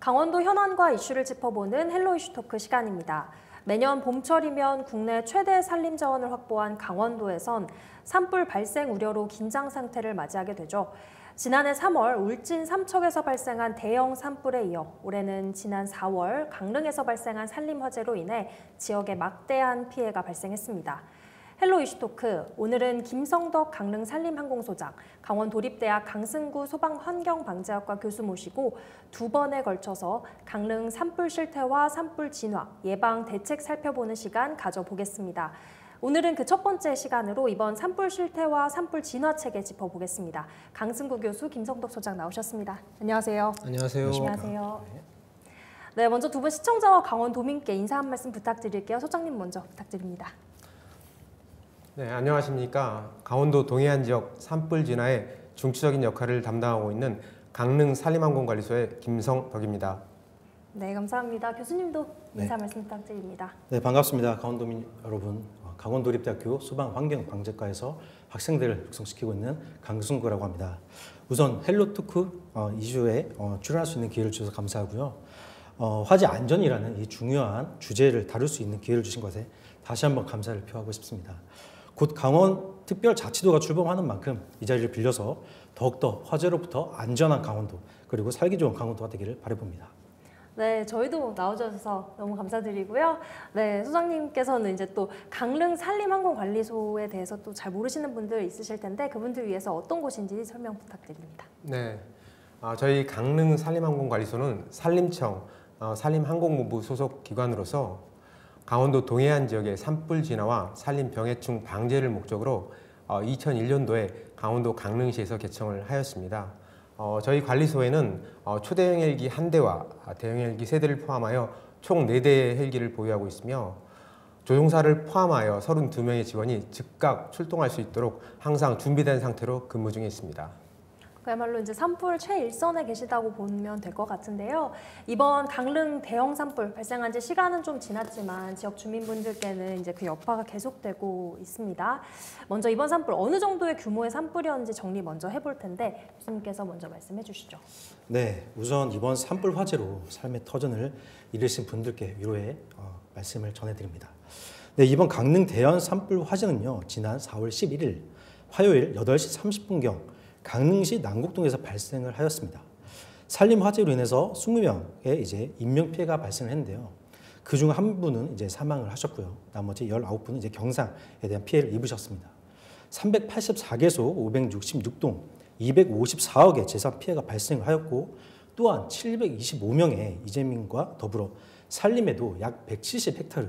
강원도 현안과 이슈를 짚어보는 헬로 이슈 토크 시간입니다. 매년 봄철이면 국내 최대 산림 자원을 확보한 강원도에선 산불 발생 우려로 긴장 상태를 맞이하게 되죠. 지난해 3월 울진 삼척에서 발생한 대형 산불에 이어 올해는 지난 4월 강릉에서 발생한 산림 화재로 인해 지역에 막대한 피해가 발생했습니다. 헬로 이슈 토크, 오늘은 김성덕 강릉 산림항공소장, 강원도립대학 강승구 소방환경방재학과 교수 모시고 두 번에 걸쳐서 강릉 산불 실태와 산불 진화, 예방 대책 살펴보는 시간 가져보겠습니다. 오늘은 그 첫 번째 시간으로 이번 산불 실태와 산불 진화책에 짚어보겠습니다. 강승구 교수, 김성덕 소장 나오셨습니다. 안녕하세요. 안녕하세요. 열심히 하세요. 네, 먼저 두 분 시청자와 강원도민께 인사 한 말씀 부탁드릴게요. 소장님 먼저 부탁드립니다. 네, 안녕하십니까. 강원도 동해안 지역 산불 진화에 중추적인 역할을 담당하고 있는 강릉 산림항공관리소의 김성덕입니다. 네, 감사합니다. 교수님도 인사 말씀 부탁드립니다. 네, 반갑습니다. 강원도민 여러분. 강원도립대학교 소방환경방재과에서 학생들을 육성시키고 있는 강승구라고 합니다. 우선 헬로토크 이슈에 출연할 수 있는 기회를 주셔서 감사하고요. 화재 안전이라는 이 중요한 주제를 다룰 수 있는 기회를 주신 것에 다시 한번 감사를 표하고 싶습니다. 곧 강원특별자치도가 출범하는 만큼 이 자리를 빌려서 더욱더 화재로부터 안전한 강원도 그리고 살기 좋은 강원도가 되기를 바라봅니다. 네, 저희도 나와주셔서 너무 감사드리고요. 네, 소장님께서는 이제 또 강릉 산림항공관리소에 대해서 또 잘 모르시는 분들 있으실 텐데 그분들 위해서 어떤 곳인지 설명 부탁드립니다. 네, 저희 강릉 산림항공관리소는 산림청, 산림항공본부 소속 기관으로서 강원도 동해안 지역의 산불 진화와 산림 병해충 방제를 목적으로 2001년도에 강원도 강릉시에서 개청을 하였습니다. 저희 관리소에는 초대형 헬기 1대와 대형 헬기 3대를 포함하여 총 4대의 헬기를 보유하고 있으며 조종사를 포함하여 32명의 직원이 즉각 출동할 수 있도록 항상 준비된 상태로 근무 중에 있습니다. 그야말로 이제 산불 최일선에 계시다고 보면 될 것 같은데요. 이번 강릉 대형 산불 발생한 지 시간은 좀 지났지만 지역 주민분들께는 이제 그 여파가 계속되고 있습니다. 먼저 이번 산불 어느 정도의 규모의 산불이었는지 정리 먼저 해볼 텐데 교수님께서 먼저 말씀해 주시죠. 네, 우선 이번 산불 화재로 삶의 터전을 잃으신 분들께 위로의 말씀을 전해드립니다. 네, 이번 강릉 대형 산불 화재는요, 지난 4월 11일 화요일 8시 30분경 강릉시 남곡동에서 발생을 하였습니다. 산림 화재로 인해서 20명의 이제 인명 피해가 발생을 했는데요. 그중 한 분은 이제 사망을 하셨고요. 나머지 19분은 이제 경상에 대한 피해를 입으셨습니다. 384개소 566동 254억의 재산 피해가 발생을 하였고 또한 725명의 이재민과 더불어 산림에도 약 170헥타르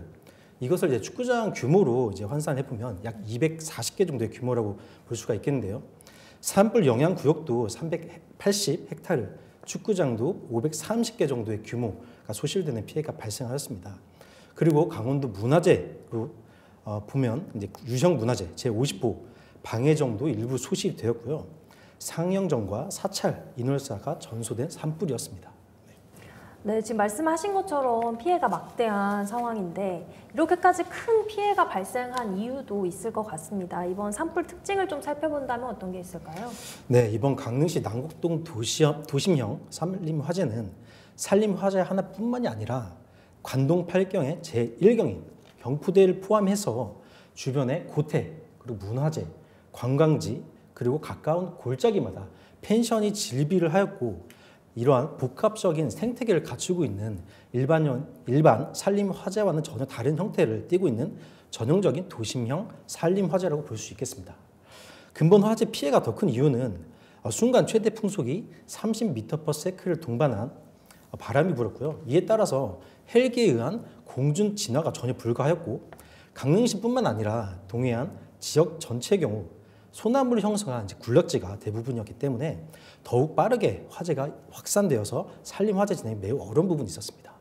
이것을 이제 축구장 규모로 이제 환산해 보면 약 240개 정도의 규모라고 볼 수가 있겠는데요. 산불 영향 구역도 380헥타르, 축구장도 530개 정도의 규모가 소실되는 피해가 발생하였습니다. 그리고 강원도 문화재로 보면 이제 유형 문화재 제50호 방해정도 일부 소실되었고요. 상영정과 사찰, 인월사가 전소된 산불이었습니다. 네, 지금 말씀하신 것처럼 피해가 막대한 상황인데 이렇게까지 큰 피해가 발생한 이유도 있을 것 같습니다. 이번 산불 특징을 좀 살펴본다면 어떤 게 있을까요? 네, 이번 강릉시 남곡동 도심형 산림 화재는 산림 화재 하나뿐만이 아니라 관동 8경의 제1경인 경포대를 포함해서 주변의 고태, 그리고 문화재, 관광지, 그리고 가까운 골짜기마다 펜션이 질비를 하였고 이러한 복합적인 생태계를 갖추고 있는 일반 산림 화재와는 전혀 다른 형태를 띠고 있는 전형적인 도심형 산림 화재라고 볼 수 있겠습니다. 근본 화재 피해가 더 큰 이유는 순간 최대 풍속이 30m/s를 동반한 바람이 불었고요. 이에 따라서 헬기에 의한 공중 진화가 전혀 불가하였고 강릉시뿐만 아니라 동해안 지역 전체의 경우 소나무를 형성한 군락지가 대부분이었기 때문에 더욱 빠르게 화재가 확산되어서 산림 화재 진행이 매우 어려운 부분이 있었습니다.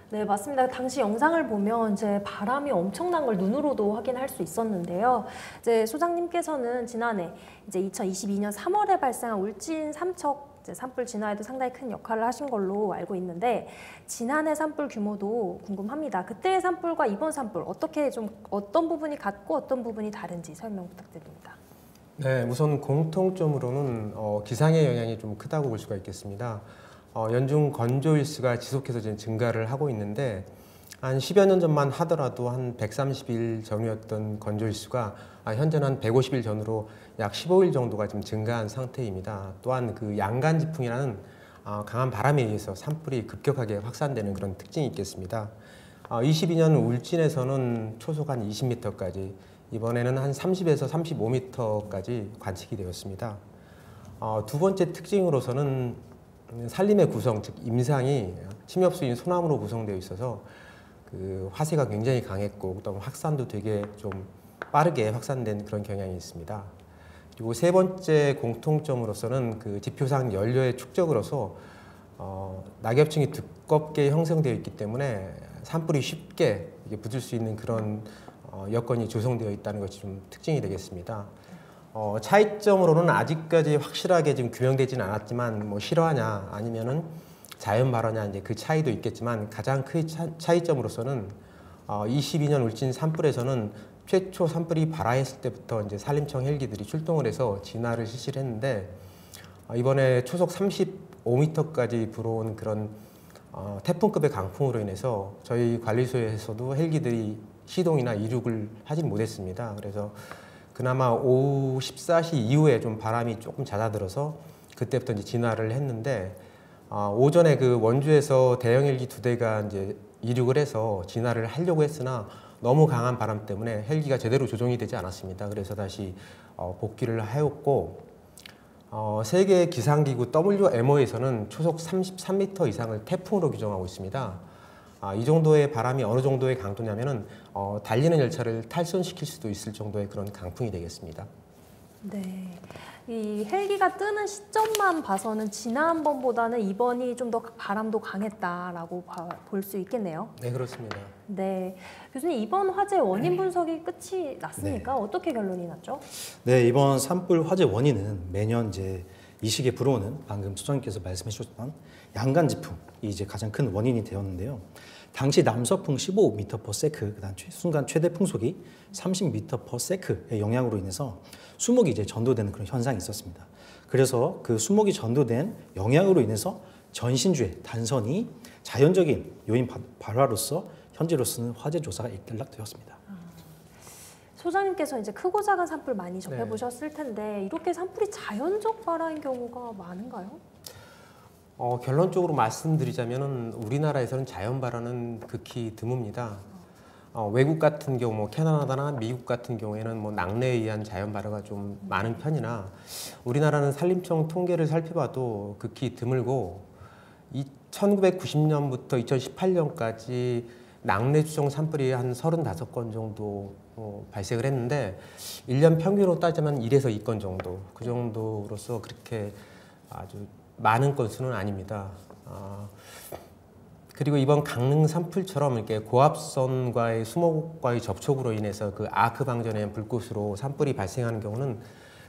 네, 맞습니다. 당시 영상을 보면 이제 바람이 엄청난 걸 눈으로도 확인할 수 있었는데요. 이제 소장님께서는 지난해 이제 2022년 3월에 발생한 울진 삼척 산불 진화에도 상당히 큰 역할을 하신 걸로 알고 있는데 지난해 산불 규모도 궁금합니다. 그때의 산불과 이번 산불 어떤 부분이 같고 어떤 부분이 다른지 설명 부탁드립니다. 네, 우선 공통점으로는 기상의 영향이 좀 크다고 볼 수가 있겠습니다. 연중 건조 일수가 지속해서 지금 증가를 하고 있는데 한 10여 년 전만 하더라도 한 130일 전후였던 건조 일수가 현재는 한 150일 전후로 약 15일 정도가 지금 증가한 상태입니다. 또한 그 양간지풍이라는 강한 바람에 의해서 산불이 급격하게 확산되는 그런 특징이 있겠습니다. 22년 울진에서는 초속 한 20m까지, 이번에는 한 30에서 35m까지 관측이 되었습니다. 두 번째 특징으로서는 산림의 구성, 즉 임상이 침엽수인 소나무로 구성되어 있어서 그 화세가 굉장히 강했고, 그다음 확산도 되게 좀 빠르게 확산된 그런 경향이 있습니다. 그리고 세 번째 공통점으로서는 그 지표상 연료의 축적으로서 낙엽층이 두껍게 형성되어 있기 때문에 산불이 쉽게 붙을 수 있는 그런 여건이 조성되어 있다는 것이 좀 특징이 되겠습니다. 차이점으로는 아직까지 확실하게 지금 규명되지는 않았지만 뭐 실화냐 아니면은 자연 발화냐 이제 그 차이도 있겠지만 가장 큰 차이점으로서는 22년 울진 산불에서는 최초 산불이 발화했을 때부터 이제 산림청 헬기들이 출동을 해서 진화를 실시를 했는데 이번에 초속 35m까지 불어온 그런 태풍급의 강풍으로 인해서 저희 관리소에서도 헬기들이 시동이나 이륙을 하진 못했습니다. 그래서 그나마 오후 14시 이후에 좀 바람이 조금 잦아들어서 그때부터 이제 진화를 했는데 오전에 그 원주에서 대형 헬기 2대가 이제 이륙을 해서 진화를 하려고 했으나 너무 강한 바람 때문에 헬기가 제대로 조종이 되지 않았습니다. 그래서 다시 복귀를 하였고 세계 기상기구 WMO에서는 초속 33m 이상을 태풍으로 규정하고 있습니다. 이 정도의 바람이 어느 정도의 강도냐면은 달리는 열차를 탈선시킬 수도 있을 정도의 그런 강풍이 되겠습니다. 네, 이 헬기가 뜨는 시점만 봐서는 지난번보다는 이번이 좀 더 바람도 강했다라고 볼 수 있겠네요. 네, 그렇습니다. 네, 교수님 이번 화재 원인 분석이 끝이 났습니까? 네. 어떻게 결론이 났죠? 네, 이번 산불 화재 원인은 매년 이제 이 시기에 불어오는 방금 소장님께서 말씀해 주셨던 양간지풍이 이제 가장 큰 원인이 되었는데요. 당시 남서풍 15m/s, 그다음 순간 최대 풍속이 30m/s의 영향으로 인해서 수목이 이제 전도되는 그런 현상이 있었습니다. 그래서 그 수목이 전도된 영향으로 인해서 전신주의 단선이 자연적인 요인 발화로서 현재로서는 화재 조사가 일단락되었습니다. 소장님께서 이제 크고 작은 산불 많이 접해보셨을 텐데 이렇게 산불이 자연적 발화인 경우가 많은가요? 결론적으로 말씀드리자면은 우리나라에서는 자연 발화는 극히 드뭅니다. 외국 같은 경우, 뭐 캐나다나 미국 같은 경우에는 뭐 낙뢰에 의한 자연 발화가 좀 많은 편이나 우리나라는 산림청 통계를 살펴봐도 극히 드물고 1990년부터 2018년까지 낙뢰 추정 산불이 한 35건 정도 발생을 했는데 1년 평균으로 따지면 1에서 2건 정도, 그 정도로서 그렇게 아주 많은 건수는 아닙니다. 그리고 이번 강릉 산불처럼 이렇게 고압선과의 수목과의 접촉으로 인해서 그 아크 방전의 불꽃으로 산불이 발생하는 경우는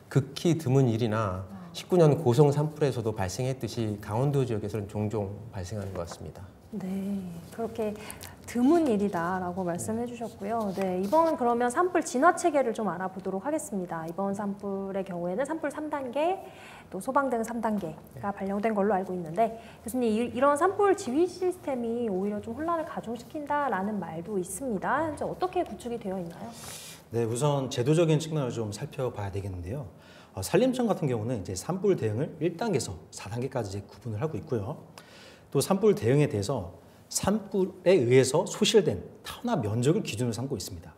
극히 드문 일이나 19년 고성 산불에서도 발생했듯이 강원도 지역에서는 종종 발생하는 것 같습니다. 네, 그렇게 드문 일이다라고 말씀해 주셨고요. 네, 이번 그러면 산불 진화 체계를 좀 알아보도록 하겠습니다. 이번 산불의 경우에는 산불 3단계, 또 소방대응 3단계가 발령된 걸로 알고 있는데 교수님 이런 산불 지휘 시스템이 오히려 좀 혼란을 가중시킨다라는 말도 있습니다. 현재 어떻게 구축이 되어 있나요? 네, 우선 제도적인 측면을 좀 살펴봐야 되겠는데요. 산림청 같은 경우는 이제 산불 대응을 1단계에서 4단계까지 이제 구분을 하고 있고요. 또 산불 대응에 대해서 산불에 의해서 소실된 탄화 면적을 기준으로 삼고 있습니다.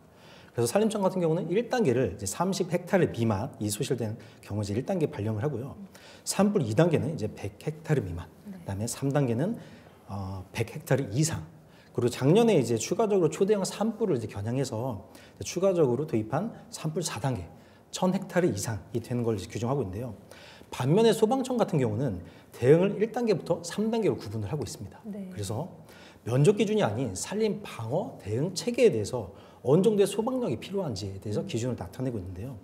그래서 산림청 같은 경우는 1단계를 이제 30헥타르 미만 이 소실된 경우 이제 1단계 발령을 하고요. 산불 2단계는 이제 100헥타르 미만, 그다음에 3단계는 100헥타르 이상. 그리고 작년에 이제 추가적으로 초대형 산불을 이제 겨냥해서 추가적으로 도입한 산불 4단계, 1000헥타르 이상이 되는 걸 이제 규정하고 있는데요. 반면에 소방청 같은 경우는 대응을 1단계부터 3단계로 구분을 하고 있습니다. 네. 그래서 면적 기준이 아닌 산림 방어 대응 체계에 대해서 어느 정도의 소방력이 필요한지에 대해서 기준을 나타내고 있는데요.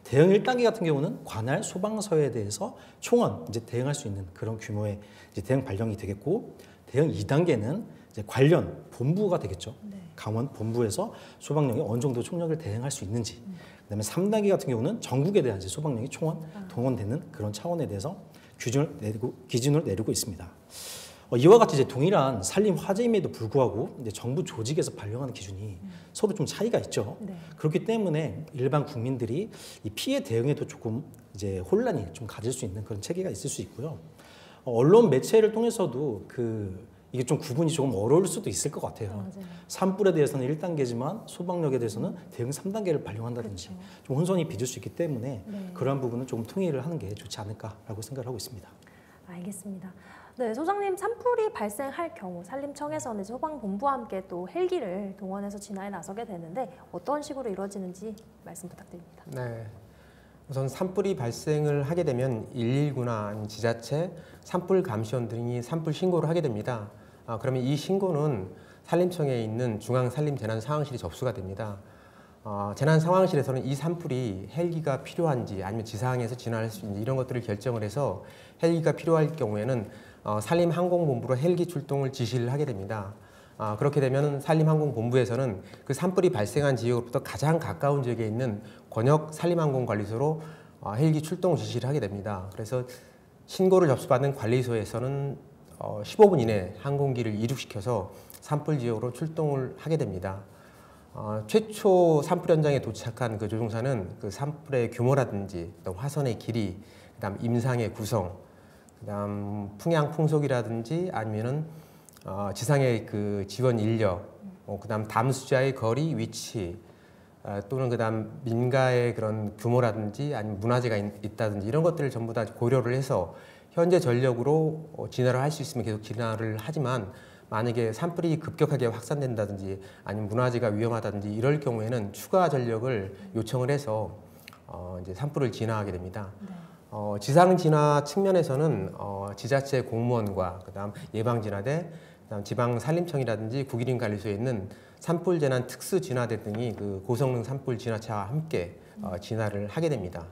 대응 1단계 같은 경우는 관할 소방서에 대해서 총원 이제 대응할 수 있는 그런 규모의 이제 대응 발령이 되겠고, 대응 2단계는 이제 관련 본부가 되겠죠. 네. 강원 본부에서 소방력이 어느 정도 총력을 대응할 수 있는지. 그다음에 3단계 같은 경우는 전국에 대한 이제 소방력이 총원 동원되는 그런 차원에 대해서 기준을 내리고 있습니다. 이와 같이 이제 동일한 산림 화재임에도 불구하고 이제 정부 조직에서 발령하는 기준이 서로 좀 차이가 있죠. 네. 그렇기 때문에 일반 국민들이 이 피해 대응에도 조금 이제 혼란이 좀 가질 수 있는 그런 체계가 있을 수 있고요. 언론 매체를 통해서도 이게 좀 구분이 조금 어려울 수도 있을 것 같아요. 맞아요. 산불에 대해서는 1단계지만 소방력에 대해서는 대응 3단계를 발령한다든지 그렇죠. 좀 혼선이 빚을 수 있기 때문에 네. 그러한 부분은 조금 통일을 하는 게 좋지 않을까라고 생각을 하고 있습니다. 알겠습니다. 네, 소장님, 산불이 발생할 경우 산림청에서는 소방본부와 함께 또 헬기를 동원해서 진화에 나서게 되는데 어떤 식으로 이루어지는지 말씀 부탁드립니다. 네. 우선 산불이 발생을 하게 되면 119나 지자체, 산불 감시원 등이 산불 신고를 하게 됩니다. 그러면 이 신고는 산림청에 있는 중앙산림재난상황실이 접수가 됩니다. 재난상황실에서는 이 산불이 헬기가 필요한지 아니면 지상에서 진화할 수 있는지 이런 것들을 결정을 해서 헬기가 필요할 경우에는 산림항공본부로 헬기 출동을 지시를 하게 됩니다. 그렇게 되면 산림항공본부에서는 그 산불이 발생한 지역으로부터 가장 가까운 지역에 있는 권역 산림항공관리소로 헬기 출동 지시를 하게 됩니다. 그래서 신고를 접수받은 관리소에서는 15분 이내 항공기를 이륙시켜서 산불 지역으로 출동을 하게 됩니다. 최초 산불 현장에 도착한 그 조종사는 그 산불의 규모라든지 또 화선의 길이, 그다음 임상의 구성, 그다음 풍향 풍속이라든지 아니면은 지상의 그 지원 인력, 그다음 담수자의 거리, 위치, 또는 그다음 민가의 그런 규모라든지 아니면 문화재가 있다든지 이런 것들을 전부 다 고려를 해서 현재 전력으로 진화를 할 수 있으면 계속 진화를 하지만 만약에 산불이 급격하게 확산된다든지 아니면 문화재가 위험하다든지 이럴 경우에는 추가 전력을 요청을 해서 이제 산불을 진화하게 됩니다. 네. 지상 진화 측면에서는 지자체 공무원과 그다음 예방진화대, 그다음 지방산림청이라든지 국일인관리소에 있는 산불 재난 특수 진화대 등이 그 고성능 산불 진화차와 함께 진화를 하게 됩니다.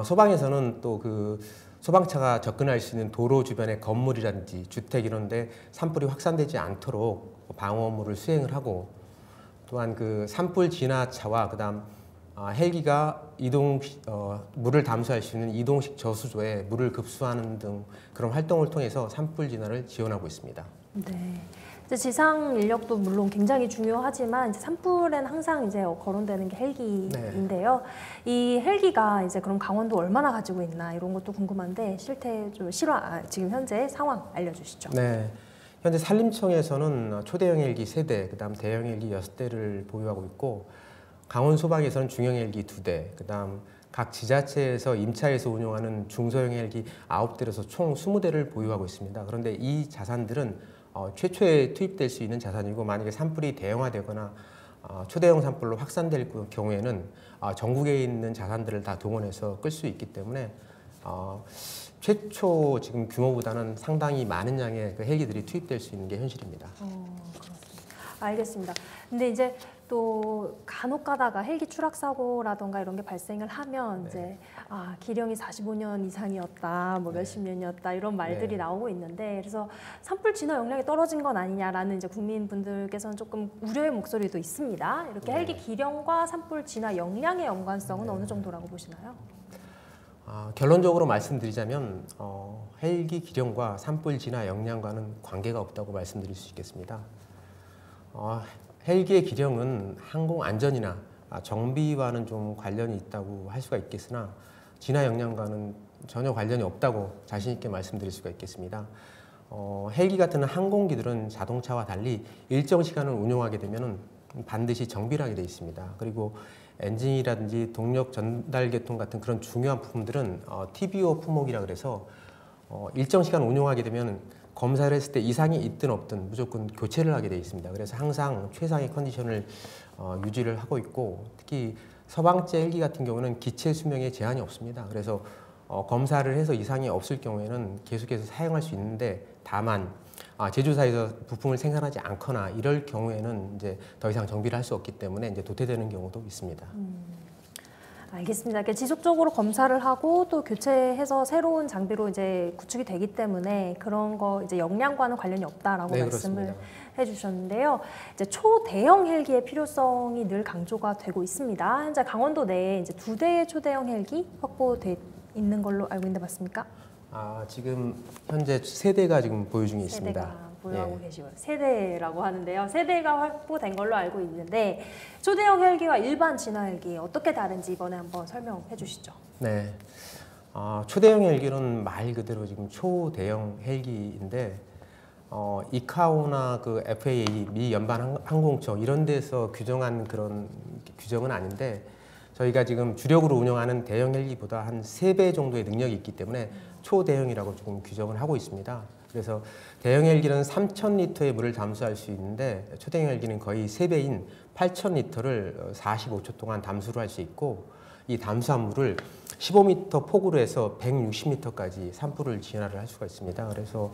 소방에서는 또 그 소방차가 접근할 수 있는 도로 주변의 건물이라든지 주택 이런 데 산불이 확산되지 않도록 방어 업무를 수행을 하고 또한 그 산불 진화차와 그다음 헬기가 물을 담수할 수 있는 이동식 저수조에 물을 급수하는 등 그런 활동을 통해서 산불 진화를 지원하고 있습니다. 네. 이제 지상 인력도 물론 굉장히 중요하지만 이제 산불에는 항상 이제 거론되는 게 헬기인데요. 네. 이 헬기가 이제 그럼 강원도 얼마나 가지고 있나 이런 것도 궁금한데 지금 현재 상황 알려주시죠. 네. 현재 산림청에서는 초대형 헬기 3대, 그다음 대형 헬기 6대를 보유하고 있고 강원소방에서는 중형 헬기 2대, 그다음 각 지자체에서 임차해서 운영하는 중소형 헬기 9대로서 총 20대를 보유하고 있습니다. 그런데 이 자산들은 최초에 투입될 수 있는 자산이고 만약에 산불이 대형화되거나 초대형 산불로 확산될 경우에는 전국에 있는 자산들을 다 동원해서 끌 수 있기 때문에 최초 지금 규모보다는 상당히 많은 양의 그 헬기들이 투입될 수 있는 게 현실입니다. 그렇습니다. 알겠습니다. 근데 이제 또 간혹 가다가 헬기 추락 사고라던가 이런 게 발생을 하면 네. 이제 기령이 45년 이상이었다, 뭐 몇십 년이었다 이런 말들이 네. 나오고 있는데 그래서 산불 진화 역량이 떨어진 건 아니냐라는 이제 국민분들께서는 조금 우려의 목소리도 있습니다. 이렇게 네. 헬기 기령과 산불 진화 역량의 연관성은 어느 정도라고 보시나요? 결론적으로 말씀드리자면 헬기 기령과 산불 진화 역량과는 관계가 없다고 말씀드릴 수 있겠습니다. 헬기의 기령은 항공 안전이나 정비와는 좀 관련이 있다고 할 수가 있겠으나 진화 역량과는 전혀 관련이 없다고 자신 있게 말씀드릴 수가 있겠습니다. 헬기 같은 항공기들은 자동차와 달리 일정 시간을 운용하게 되면 반드시 정비를 하게 돼 있습니다. 그리고 엔진이라든지 동력 전달 계통 같은 그런 중요한 부품들은 TBO 품목이라 그래서 일정 시간 운용하게 되면 검사를 했을 때 이상이 있든 없든 무조건 교체를 하게 돼 있습니다. 그래서 항상 최상의 컨디션을 유지를 하고 있고 특히 서방제 헬기 같은 경우는 기체 수명에 제한이 없습니다. 그래서 검사를 해서 이상이 없을 경우에는 계속해서 사용할 수 있는데 다만 제조사에서 부품을 생산하지 않거나 이럴 경우에는 이제 더 이상 정비를 할 수 없기 때문에 이제 도태되는 경우도 있습니다. 알겠습니다. 이렇게 지속적으로 검사를 하고 또 교체해서 새로운 장비로 이제 구축이 되기 때문에 그런 거 이제 역량과는 관련이 없다라고 네, 말씀을 그렇습니다. 해주셨는데요. 이제 초대형 헬기의 필요성이 늘 강조가 되고 있습니다. 현재 강원도 내에 이제 2대의 초대형 헬기 확보돼 있는 걸로 알고 있는데 맞습니까? 지금 현재 세대가 지금 보유 중에 있습니다. 세대가 보유하고 예. 계시고요. 세대라고 하는데요. 세대가 확보된 걸로 알고 있는데 초대형 헬기와 일반 진화 헬기 어떻게 다른지 이번에 한번 설명해 주시죠. 네. 초대형 헬기는 말 그대로 지금 초대형 헬기인데 이카오나 그 FAA 미 연방 항공처 이런 데서 규정한 그런 규정은 아닌데 저희가 지금 주력으로 운영하는 대형 헬기보다 한 3배 정도의 능력이 있기 때문에 초대형이라고 조금 규정을 하고 있습니다. 그래서 대형 헬기는 3,000리터의 물을 담수할 수 있는데 초대형 헬기는 거의 3배인 8,000리터를 45초 동안 담수를 할 수 있고 이 담수한 물을 15m 폭으로 해서 160m까지 산불을 진화를 할 수가 있습니다. 그래서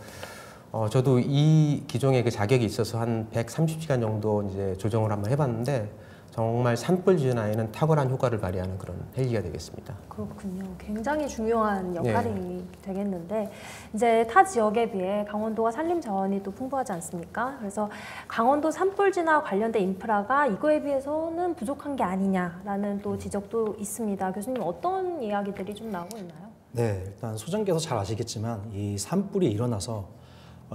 저도 이 기종의 그 자격이 있어서 한 130시간 정도 이제 조정을 한번 해봤는데 정말 산불 진화에는 탁월한 효과를 발휘하는 그런 헬기가 되겠습니다. 그렇군요. 굉장히 중요한 역할이 되겠는데 이제 타 지역에 비해 강원도가 산림 자원이 또 풍부하지 않습니까? 그래서 강원도 산불 진화 관련된 인프라가 이거에 비해서는 부족한 게 아니냐라는 또 지적도 있습니다. 교수님 어떤 이야기들이 좀 나오고 있나요? 네, 일단 소장께서 잘 아시겠지만 이 산불이 일어나서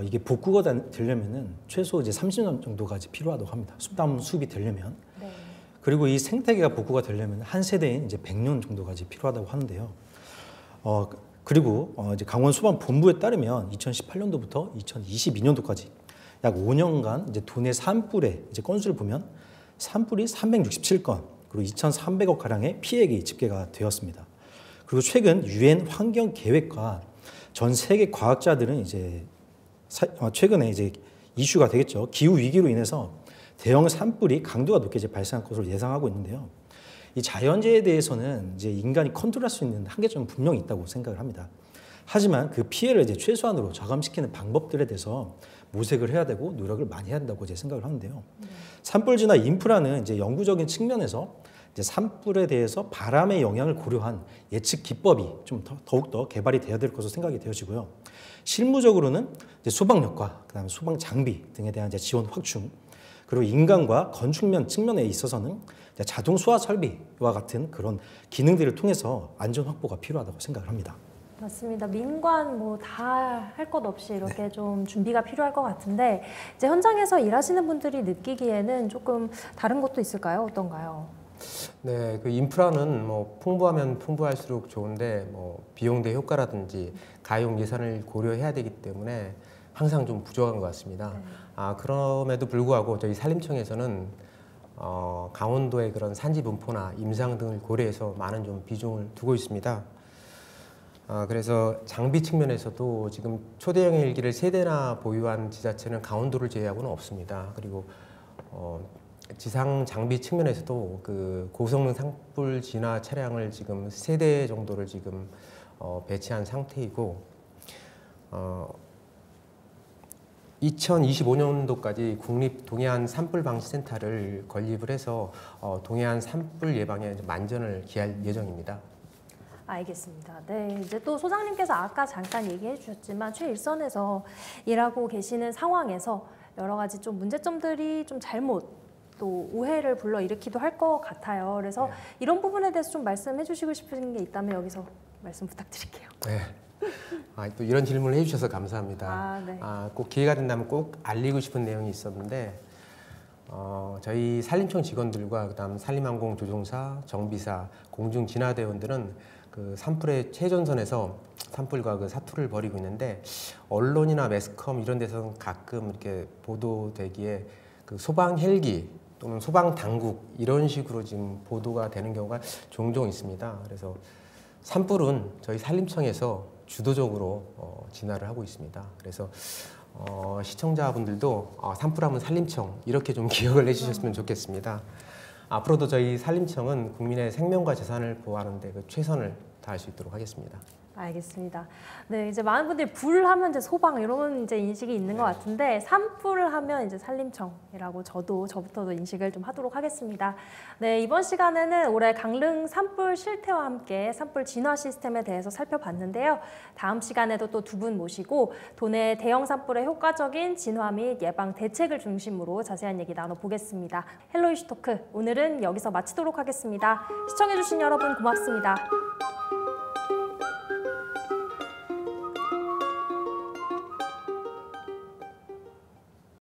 이게 복구가 되려면은 최소 이제 30년 정도까지 필요하다고 합니다. 숲담 수습이 되려면. 네. 그리고 이 생태계가 복구가 되려면 한 세대인 이제 100년 정도까지 필요하다고 하는데요. 그리고 이제 강원소방본부에 따르면 2018년도부터 2022년도까지 약 5년간 이제 도내 산불의 이제 건수를 보면 산불이 367건 그리고 2,300억 가량의 피해액이 집계가 되었습니다. 그리고 최근 유엔 환경 계획과 전 세계 과학자들은 이제 최근에 이제 이슈가 되겠죠. 기후 위기로 인해서 대형 산불이 강도가 높게 이제 발생할 것으로 예상하고 있는데요. 이 자연재해에 대해서는 이제 인간이 컨트롤할 수 있는 한계점은 분명히 있다고 생각을 합니다. 하지만 그 피해를 이제 최소한으로 저감시키는 방법들에 대해서 모색을 해야 되고 노력을 많이 해야 된다고 이제 생각을 하는데요. 산불 진화 인프라는 이제 영구적인 측면에서 이제 산불에 대해서 바람의 영향을 고려한 예측 기법이 좀 더욱더 개발이 돼야 될 것으로 생각이 되어지고요. 실무적으로는 이제 소방력과 그다음에 소방 장비 등에 대한 이제 지원 확충 그리고 인간과 건축면 측면에 있어서는 자동 수화 설비와 같은 그런 기능들을 통해서 안전 확보가 필요하다고 생각을 합니다. 맞습니다. 민관 뭐 다 할 것 없이 이렇게 좀 준비가 필요할 것 같은데 이제 현장에서 일하시는 분들이 느끼기에는 조금 다른 것도 있을까요? 어떤가요? 네, 그 인프라는 뭐 풍부하면 풍부할수록 좋은데 뭐 비용 대 효과라든지 가용 예산을 고려해야 되기 때문에 항상 좀 부족한 것 같습니다. 그럼에도 불구하고 저희 산림청에서는 강원도의 그런 산지 분포나 임상 등을 고려해서 많은 좀 비중을 두고 있습니다. 그래서 장비 측면에서도 지금 초대형 헬기를 3대나 보유한 지자체는 강원도를 제외하고는 없습니다. 그리고 지상 장비 측면에서도 그 고성능 산불 진화 차량을 지금 3대 정도를 지금 배치한 상태이고 2025년도까지 국립 동해안 산불 방지 센터를 건립을 해서 동해안 산불 예방에 만전을 기할 예정입니다. 알겠습니다. 네, 이제 또 소장님께서 아까 잠깐 얘기해 주셨지만 최일선에서 일하고 계시는 상황에서 여러 가지 좀 문제점들이 좀 잘못 또 오해를 불러일으키도 할 것 같아요. 그래서 이런 부분에 대해서 좀 말씀해 주시고 싶은 게 있다면 여기서 말씀 부탁드릴게요. 네. 또 이런 질문을 해주셔서 감사합니다. 네. 꼭 기회가 된다면 꼭 알리고 싶은 내용이 있었는데 저희 산림청 직원들과 그다음 산림항공 조종사, 정비사, 공중진화대원들은 그 산불의 최전선에서 산불과 그 사투를 벌이고 있는데 언론이나 매스컴 이런 데서는 가끔 이렇게 보도되기에 그 소방 헬기 또는 소방 당국 이런 식으로 지금 보도가 되는 경우가 종종 있습니다. 그래서 산불은 저희 산림청에서 주도적으로 진화를 하고 있습니다. 그래서 시청자분들도 산불하면 산림청 이렇게 좀 기억을 해주셨으면 좋겠습니다. 앞으로도 저희 산림청은 국민의 생명과 재산을 보호하는 데 그 최선을 다할 수 있도록 하겠습니다. 알겠습니다. 네, 이제 많은 분들이 불 하면 이제 소방 이런 이제 인식이 있는 것 같은데 산불을 하면 이제 산림청이라고 저부터도 인식을 좀 하도록 하겠습니다. 네, 이번 시간에는 올해 강릉 산불 실태와 함께 산불 진화 시스템에 대해서 살펴봤는데요. 다음 시간에도 또 두 분 모시고 도내 대형 산불의 효과적인 진화 및 예방 대책을 중심으로 자세한 얘기 나눠보겠습니다. 헬로 이슈 토크 오늘은 여기서 마치도록 하겠습니다. 시청해주신 여러분 고맙습니다.